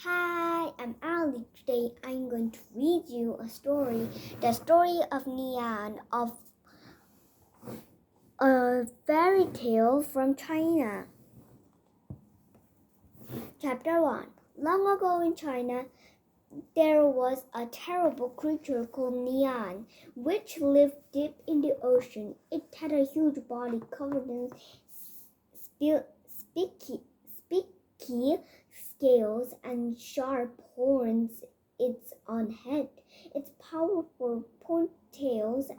Hi, I'm Ali. Today I'm going to read you a story, the story of Nian, of a fairy tale from China. Chapter 1. Long ago in China, there was a terrible creature called Nian, which lived deep in the ocean. It had a huge body covered in spiky scales and sharp horns its on head. Its powerful ponytails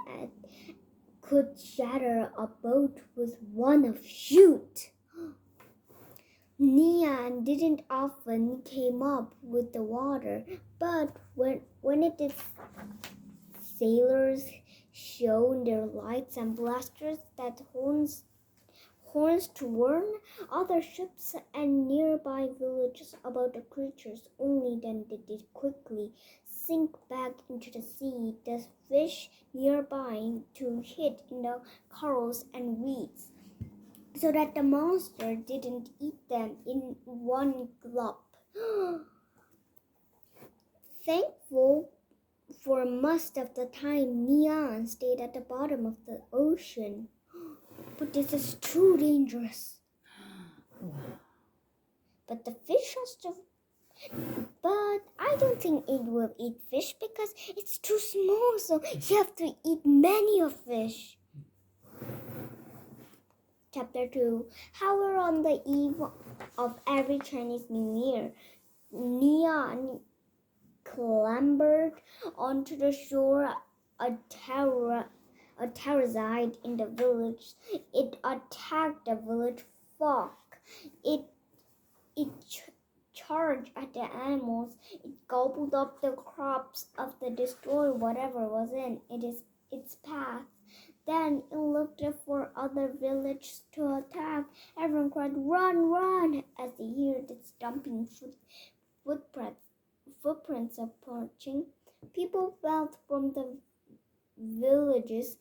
could shatter a boat with one shoot. Nian didn't often came up with the water, but when it did, sailors shone their lights and blasters that horns to warn other ships and nearby villages about the creatures. Only then did it quickly sink back into the sea, the fish nearby to hid in the corals and weeds, so that the monster didn't eat them in one gulp. Thankful, for most of the time Nian stayed at the bottom of the ocean. But this is too dangerous. But the fish has to. But I don't think it will eat fish because it's too small, so you have to eat many of fish. Chapter 2. However, on the eve of every Chinese New Year, Nian clambered onto the shore, a terrorized in the village. It attacked the village folk. It charged at the animals. It gobbled up the crops of the destroy whatever was in its path. Then it looked for other villages to attack. Everyone cried, "Run, run!" as they heard its stomping footprints approaching. People fled from the villages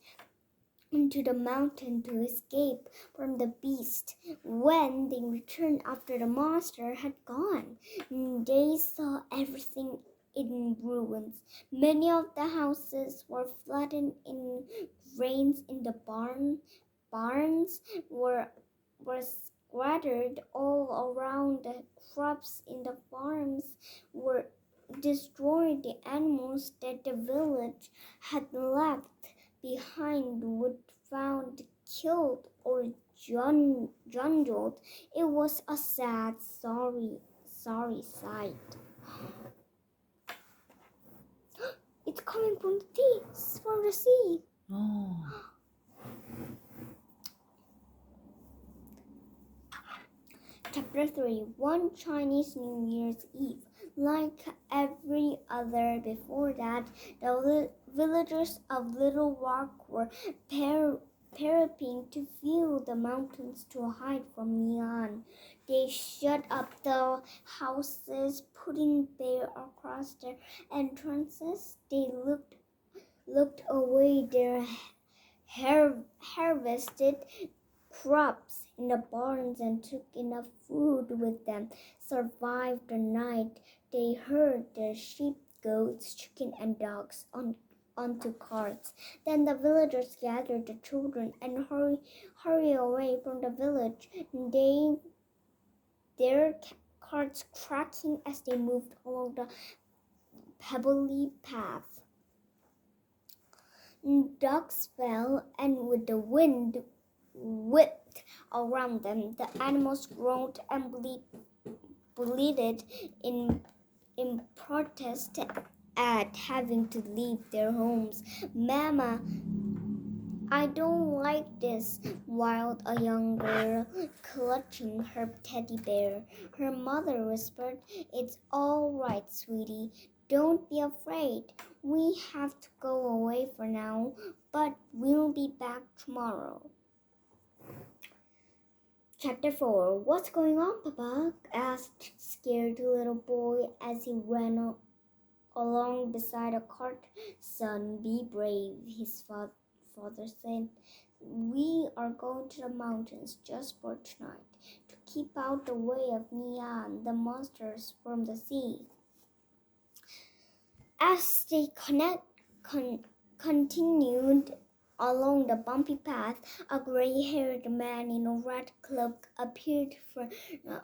into the mountain to escape from the beast. When they returned after the monster had gone, they saw everything in ruins. Many of the houses were flattened in grains in the barns were scattered all around. The crops in the farms were destroyed. The animals that the village had left behind would found killed or jungled. It was a sad, sorry sight. It's coming from the sea. Oh. Chapter 3. One Chinese New Year's Eve. Like every other before that, the villagers of Little Rock were paraping to view the mountains to hide from Nian. They shut up the houses, putting bare across their entrances. They looked away their harvested crops in the barns and took enough food with them, survived the night. They herd their sheep, goats, chicken, and dogs onto carts. Then the villagers gathered the children and hurry away from the village. Their carts cracking as they moved along the pebbly path. Ducks fell, and with the wind whipped around them, the animals groaned and bleated in protest at having to leave their homes. "Mama, I don't like this," wailed a young girl, clutching her teddy bear. Her mother whispered, "It's all right, sweetie. Don't be afraid. We have to go away for now, but we'll be back tomorrow." Chapter 4. "What's going on, Papa?" asked scared little boy as he ran along beside a cart. "Son, be brave," his father said. We are going to the mountains just for tonight to keep out the way of Nian, the monsters from the sea. As they continued along the bumpy path, a gray-haired man in a red cloak appeared from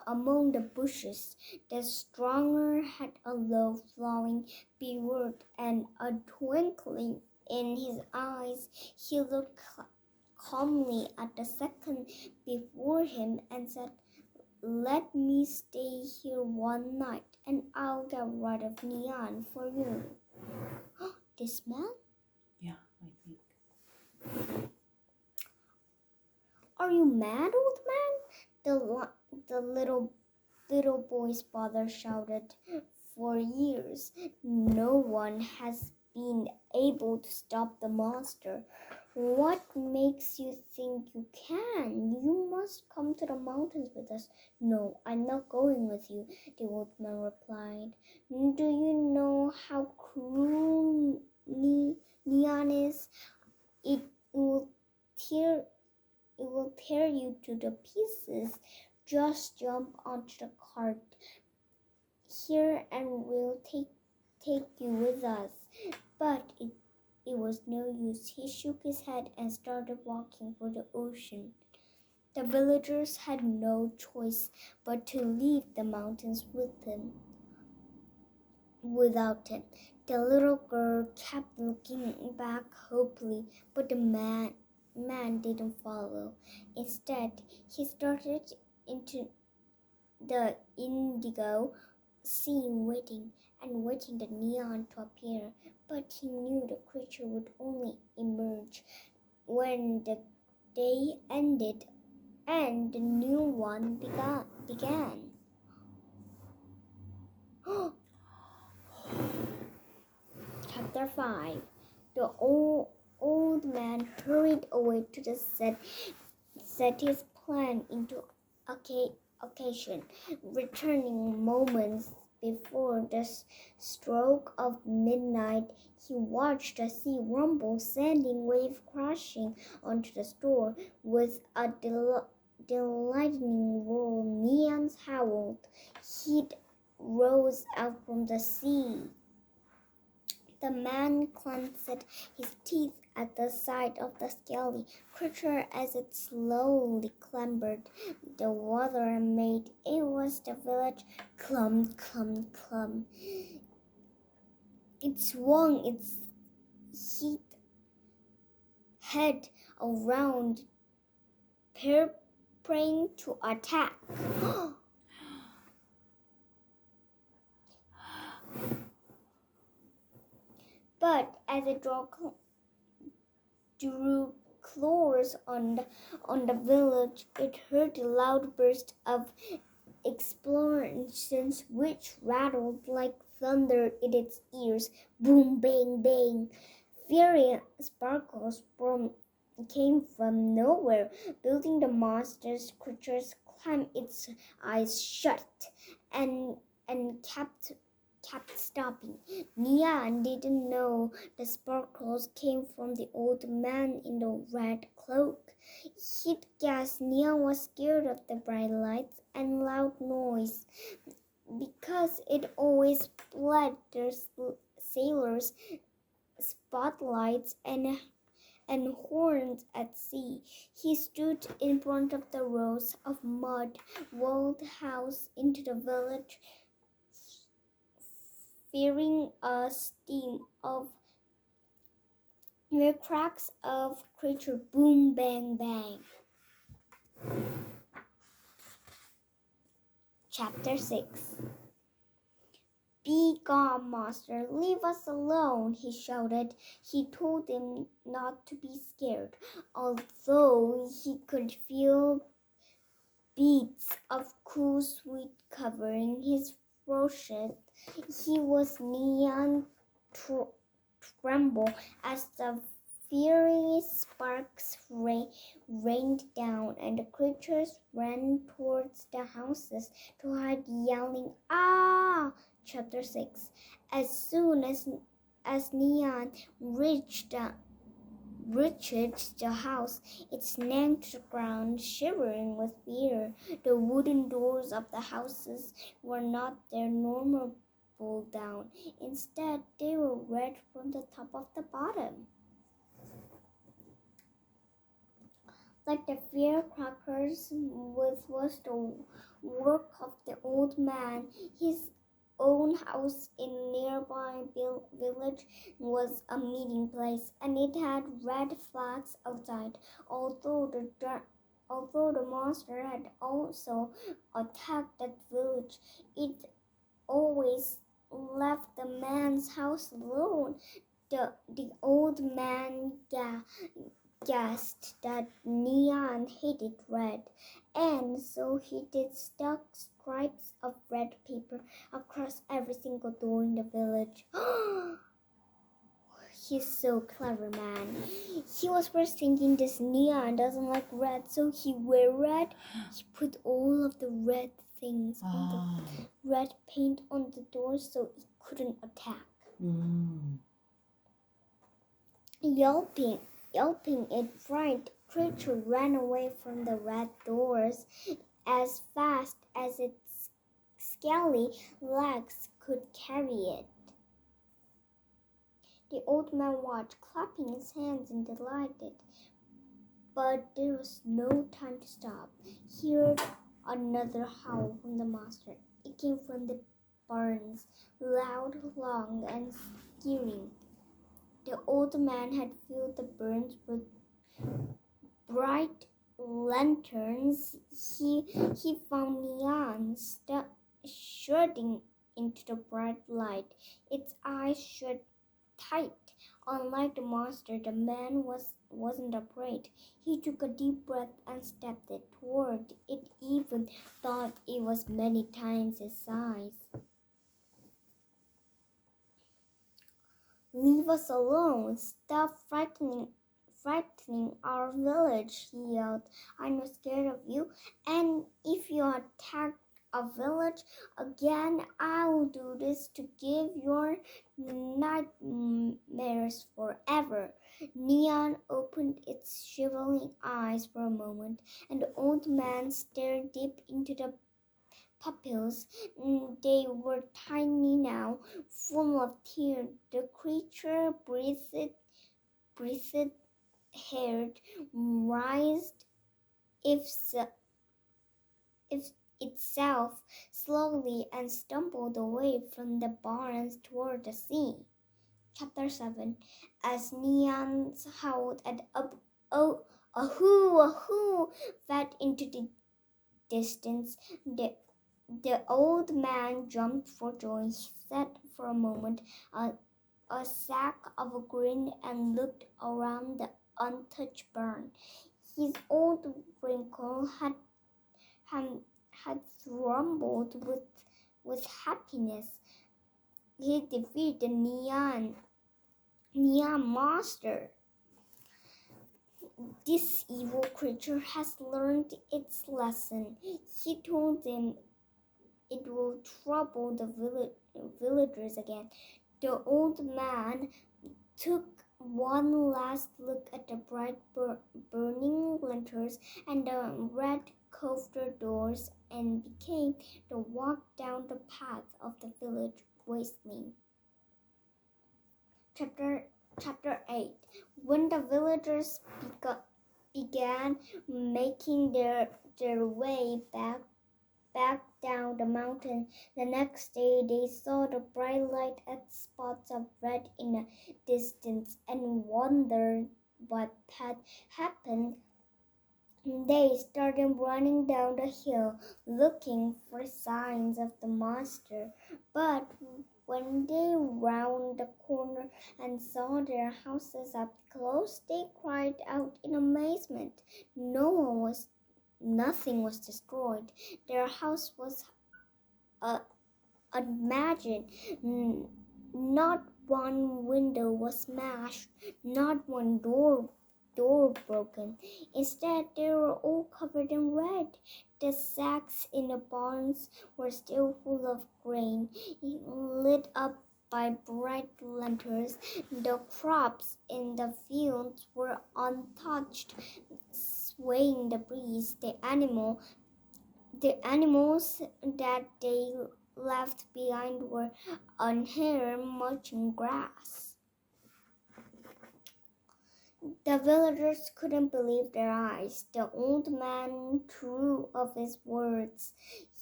among the bushes. The stranger had a low, flowing beard and a twinkling in his eyes. He looked calmly at the second before him and said, "Let me stay here one night, and I'll get rid of Nian for you." This man? Yeah, I think. Are you mad, old man? The little boy's father shouted. For years, no one has been able to stop the monster. What makes you think you can? You must come to the mountains with us. No, I'm not going with you, the old man replied. Do you know how cruel Nian is? It will tear you to the pieces. Just jump onto the cart here and we'll take you with us. But it was no use. He shook his head and started walking for the ocean. The villagers had no choice but to leave the mountains without him. The little girl kept looking back hopefully, but the man didn't follow. Instead, he started into the indigo sea, waiting the Nian to appear. But he knew the creature would only emerge when the day ended and the new one began. Chapter 5. The old man hurried away to set his plan into occasion, returning moments before the stroke of midnight. He watched the sea rumble, sending waves crashing onto the shore with a delightful roar. Nian howled. Heat rose out from the sea. The man clenched his teeth at the sight of the scaly creature as it slowly clambered the water and made it was the village clum, clum, clum. It swung its heat head around, preparing to attack. But as it drew close on the village, it heard a loud burst of explosions which rattled like thunder in its ears. Boom, bang, bang. Fiery sparkles came from nowhere, building the monster's creatures clamped its eyes shut and kept stopping. Nian didn't know the sparkles came from the old man in the red cloak. He'd guessed Nian was scared of the bright lights and loud noise because it always bled their sailors' spotlights and horns at sea. He stood in front of the rows of mud-walled houses into the village, fearing a steam of the cracks of creature. Boom, bang, bang. Chapter 6. Be gone, monster. Leave us alone, he shouted. He told him not to be scared, although he could feel beads of cool sweat covering his forehead. He was Nian tremble as the fiery sparks rained down, and the creatures ran towards the houses to hide, yelling, "Ah!" Chapter 6. As soon as Nian reached reached the house, it sank to the ground, shivering with fear. The wooden doors of the houses were not their normal pull down. Instead, they were red from the top of the bottom. Like the firecrackers, which was the work of the old man, his own house in nearby village was a meeting place, and it had red flags outside. Although the monster had also attacked that village, it always left the man's house alone. The old man guessed that Nian hated red, and so he did stuck stripes of red paper across every single door in the village. He's so clever, man. He was first thinking this Nian doesn't like red, so he wear red. He put all of the red things on the red paint on the doors so it couldn't attack. Yelping in fright, creature ran away from the red doors as fast as its scaly legs could carry it. The old man watched, clapping his hands and delighted. But there was no time to stop. He heard another howl from the monster. It came from the barns, loud, long, and scaring. The old man had filled the burns with bright lanterns. He found Nian shooting into the bright light, its eyes shut tight. Unlike the monster, the man wasn't afraid. He took a deep breath and stepped it toward it, even thought it was many times his size. "Leave us alone! Stop frightening our village," he yelled. "I'm not scared of you, and if you attack a village again, I'll do this to give your nightmares forever." Nian opened its shivering eyes for a moment, and the old man stared deep into the pupils. They were tiny now, full of tears. The creature breathed, heard, raised itself slowly and stumbled away from the barns toward the sea. Chapter 7. As Nian howled and ahoo, fed into the distance, the old man jumped for joy. He sat for a moment, a sack of a grin, and looked around the untouched barn. His old wrinkle had rumbled with happiness. He defeated the Nian monster. This evil creature has learned its lesson. He told them it will trouble the villagers again. The old man took one last look at the bright burning lanterns and the red curved doors and began to walk down the path of the village wasteland. Chapter 8. When the villagers began making their way back down the mountain the next day, they saw the bright light and spots of red in the distance and wondered what had happened. They started running down the hill looking for signs of the monster, but when they rounded the corner and saw their houses up close, they cried out in amazement. Nothing was destroyed. Their house was unmagiced. Not one window was smashed, not one door broken. Instead, they were all covered in red. The sacks in the barns were still full of grain, lit up by bright lanterns. The crops in the fields were untouched, swaying in the breeze. The animals that they left behind were on hair munching grass. The villagers couldn't believe their eyes. The old man true of his words.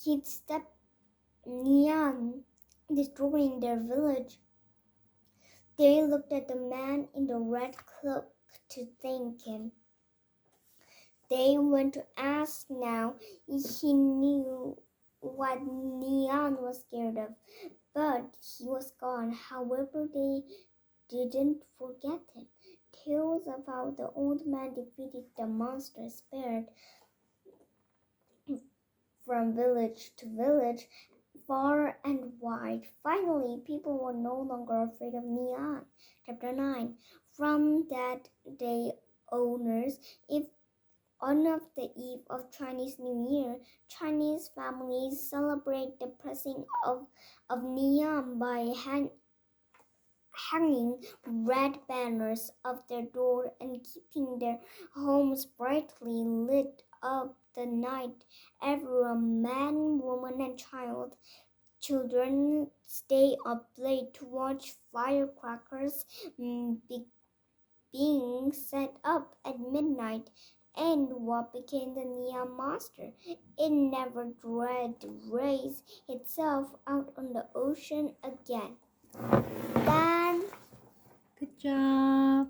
He'd stopped Nian destroying their village. They looked at the man in the red cloak to thank him. They went to ask now. He knew what Nian was scared of, but he was gone. However, they didn't forget him. Tales of how the old man defeated the monster spread from village to village, far and wide. Finally, people were no longer afraid of Nian. Chapter 9. From that day, owners, if on the eve of Chinese New Year, Chinese families celebrate the blessing of Nian by hanging red banners up their door and keeping their homes brightly lit up the night. Everyone, man, woman, and children stay up late to watch firecrackers being set up at midnight. And what became the Nian monster? It never dared to raise itself out on the ocean again. Dad. Good job.